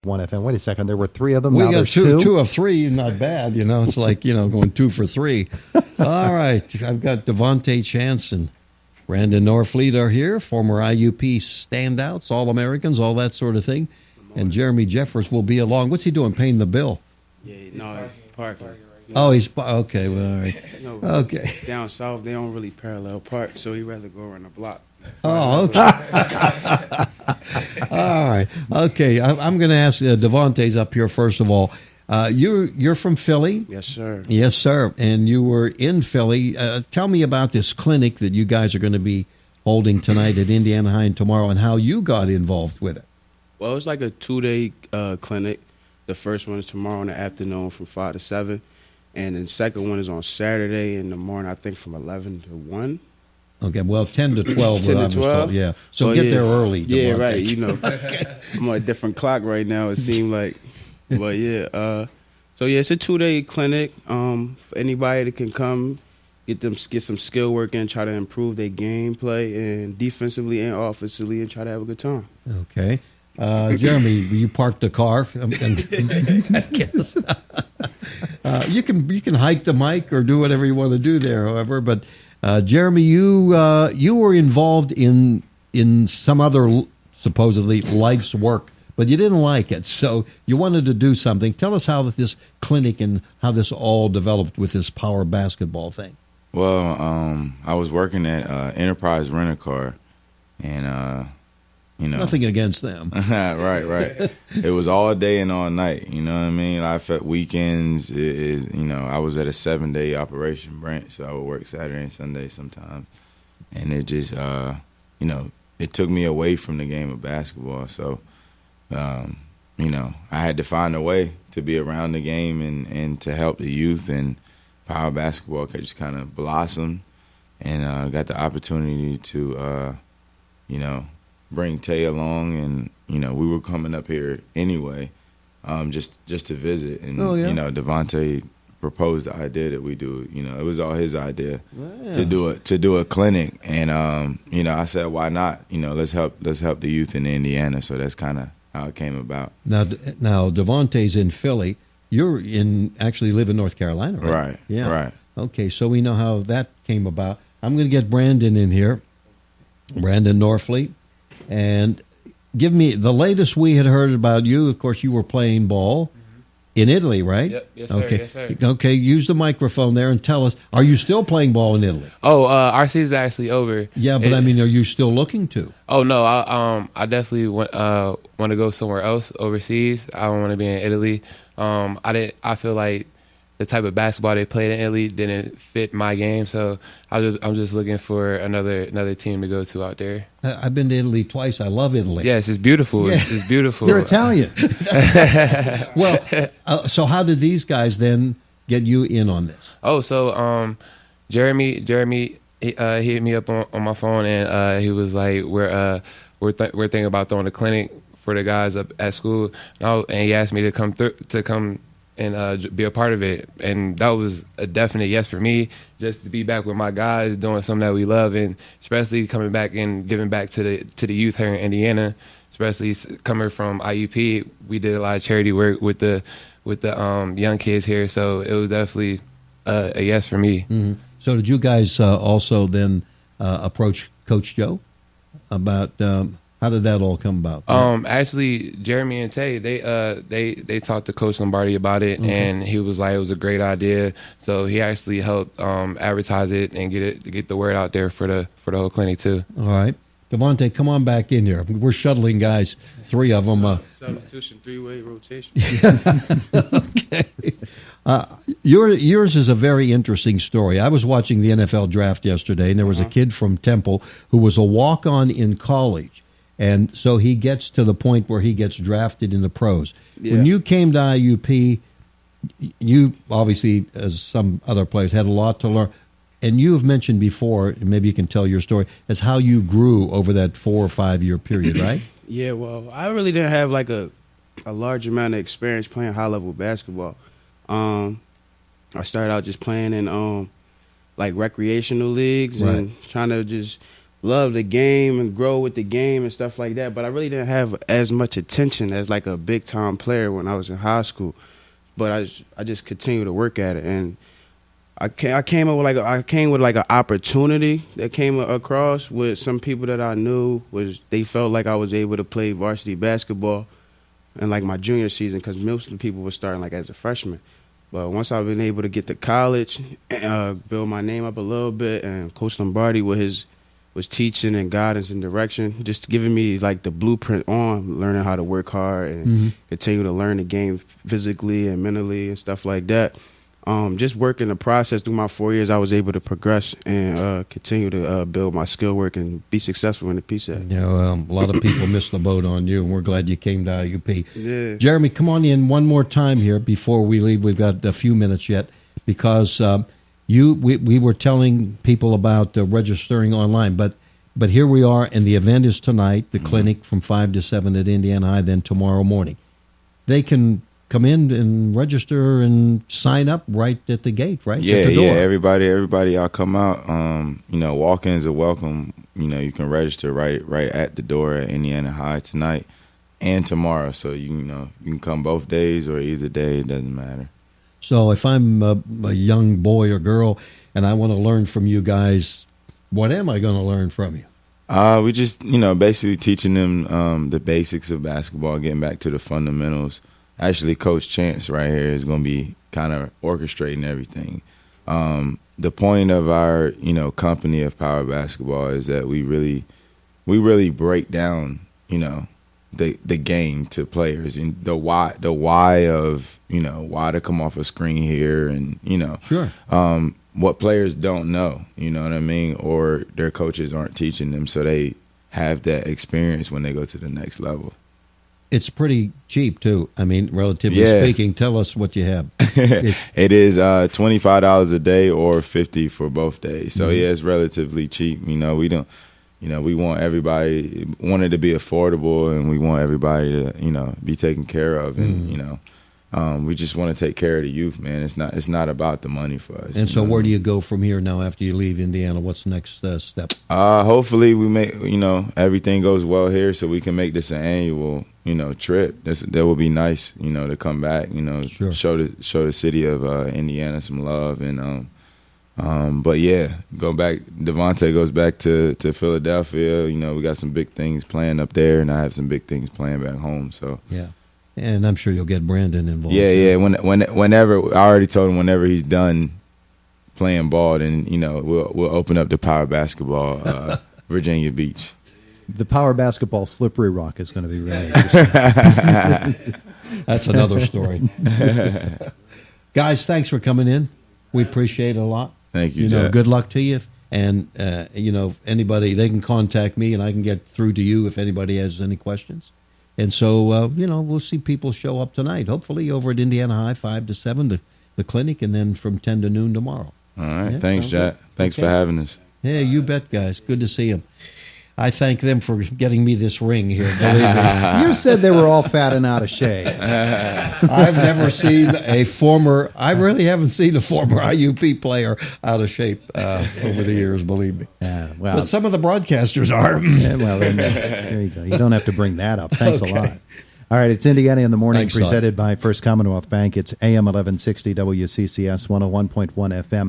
One FM. Wait a second. There were three of them. We now got there's two. Two of three, not bad. It's like, going 2 for 3. All right. I've got Devonte Chance and Brandon Norfleet are here, former IUP standouts, All-Americans, all that sort of thing. And Jeremy Jeffers will be along. What's he doing, paying the bill? Yeah, no, parking. Oh, he's okay. Well, all right. Okay. Down south, they don't really parallel park, so he'd rather go around the block. Oh, okay. All right. Okay. I'm going to ask Devonte's up here first of all. You're from Philly? Yes, sir. Yes, sir. And you were in Philly. Tell me about this clinic that you guys are going to be holding tonight at Indiana High and tomorrow, and how you got involved with it. Well, it's like a 2-day clinic. The first one is tomorrow in the afternoon from 5 to 7. And then the second one is on Saturday in the morning, I think from 11 to 1. Okay, well, 10 to 12. 10 to 12? Yeah. So get there early. Yeah, Devonte. right. I'm on a different clock right now, it seemed like. But, yeah. So, yeah, it's a 2-day clinic for anybody that can come, get some skill work in, try to improve their gameplay and defensively and offensively, and try to have a good time. Okay. Jeremy, you parked the car, and I guess you can hike the mic or do whatever you want to do there. However, but Jeremy, you were involved in some other supposedly life's work, but you didn't like it, so you wanted to do something. Tell us how this clinic and how this all developed with this power basketball thing. Well, I was working at Enterprise Rent-A-Car, and Nothing against them. right. It was all day and all night. You know what I mean? I felt weekends I was at a 7-day operation branch, so I would work Saturday and Sunday sometimes, and it just it took me away from the game of basketball. So I had to find a way to be around the game and to help the youth, and power basketball could just kind of blossom, and got the opportunity to bring Tay along, and we were coming up here anyway, just to visit, and Devonte proposed the idea that we do. It was all his idea to do a clinic, and I said, why not? Let's help the youth in Indiana. So that's kind of how it came about. Now Devonte's in Philly. You're actually live in North Carolina, right? Right. Yeah. Right. Okay, so we know how that came about. I'm going to get Brandon in here, Brandon Norfleet. And give me the latest we had heard about you. Of course, you were playing ball in Italy, right? Yep. Yes, sir. Okay. Yes, sir. Okay, use the microphone there and tell us, are you still playing ball in Italy? Oh, our season's actually over. Yeah, but are you still looking to? Oh, no. I definitely want to go somewhere else overseas. I don't want to be in Italy. I feel like the type of basketball they played in Italy didn't fit my game, so I'm just looking for another team to go to out there. I've been to Italy twice. I love Italy. Yes, it's beautiful. Yeah. It's beautiful. You're Italian. Well, so how did these guys then get you in on this? Oh, so Jeremy he hit me up on my phone, and he was like, we're thinking about throwing a clinic for the guys up at school, and he asked me to come and be a part of it, and that was a definite yes for me, just to be back with my guys doing something that we love, and especially coming back and giving back to the youth here in Indiana, especially coming from IUP. We did a lot of charity work with the young kids here, so it was definitely a yes for me. Mm-hmm. So did you guys also then approach Coach Joe about how did that all come about? Actually, Jeremy and Tay, they talked to Coach Lombardi about it, and he was like, it was a great idea. So he actually helped advertise it and get the word out there for the whole clinic too. All right, Devonte, come on back in here. We're shuttling guys, 3 of them. Substitution, 3-way rotation. Okay. Yours is a very interesting story. I was watching the NFL draft yesterday, and there was a kid from Temple who was a walk-on in college. And so he gets to the point where he gets drafted in the pros. Yeah. When you came to IUP, you obviously, as some other players, had a lot to learn. And you have mentioned before, and maybe you can tell your story, as how you grew over that 4 or 5 year period, right? Yeah, well, I really didn't have like a large amount of experience playing high-level basketball. I started out just playing in like recreational leagues and trying to just love the game and grow with the game and stuff like that. But I really didn't have as much attention as like a big time player when I was in high school. But I just continued to work at it, and I came with like an opportunity that came across with some people that I knew. They felt like I was able to play varsity basketball in like my junior season, because most of the people were starting like as a freshman. But once I've been able to get to college, build my name up a little bit, and Coach Lombardi was teaching and guidance and direction, just giving me like the blueprint on learning how to work hard and continue to learn the game physically and mentally and stuff like that. Just working the process through my 4 years, I was able to progress and continue to build my skill work and be successful in the PSAT. Yeah, a lot of people missed the boat on you, and we're glad you came to IUP. Yeah. Jeremy, come on in one more time here before we leave. We've got a few minutes yet, because we were telling people about registering online, but here we are, and the event is tonight, the clinic from 5 to 7 at Indiana High, then tomorrow morning. They can come in and register and sign up right at the gate, right? Yeah, at the door. yeah. Everybody, y'all come out. Walk-ins are welcome. You can register right at the door at Indiana High tonight and tomorrow. So you can come both days or either day. It doesn't matter. So if I'm a young boy or girl and I want to learn from you guys, what am I going to learn from you? We just basically teaching them the basics of basketball, getting back to the fundamentals. Actually, Coach Chance right here is going to be kind of orchestrating everything. The point of our, company of Power Basketball is that we really break down, the game to players, and the why of, why to come off a screen here, and Sure. What players don't know, you know what I mean, or their coaches aren't teaching them, so they have that experience when they go to the next level. It's pretty cheap, too. I mean, relatively speaking. Tell us what you have. It is $25 a day or $50 for both days. So, yeah, it's relatively cheap. We don't, we want it to be affordable, and we want everybody to, be taken care of. And, we just want to take care of the youth, man. It's not about the money for us. And so where do you go from here now after you leave Indiana? What's the next step? Hopefully we make, everything goes well here, so we can make this an annual, trip. That would be nice, to come back, Sure. show the city of Indiana some love. And but yeah, go back. Devonte goes back to Philadelphia. We got some big things planned up there, and I have some big things planned back home. So Yeah. And I'm sure you'll get Brandon involved. Yeah. Whenever I already told him, whenever he's done playing ball, then we'll open up the Power Basketball Virginia Beach. The Power Basketball Slippery Rock is going to be really interesting. That's another story. Guys, thanks for coming in. We appreciate it a lot. Thank you, Jack. Good luck to you. And, if anybody, they can contact me, and I can get through to you if anybody has any questions. And so, we'll see people show up tonight, hopefully over at Indiana High, 5 to 7, the clinic, and then from 10 to noon tomorrow. All right. Yeah, Thanks, Jack. Thanks for having us. Yeah, you bet, guys. Good to see them. I thank them for getting me this ring here. Believe me. You said they were all fat and out of shape. I've never seen I really haven't seen a former IUP player out of shape over the years, believe me. Yeah, well, But some of the broadcasters are. yeah, well, then, there you go. You don't have to bring that up. Thanks a lot. All right, it's Indiana in the Morning, Thanks, presented by First Commonwealth Bank. It's AM 1160 WCCS 101.1 FM.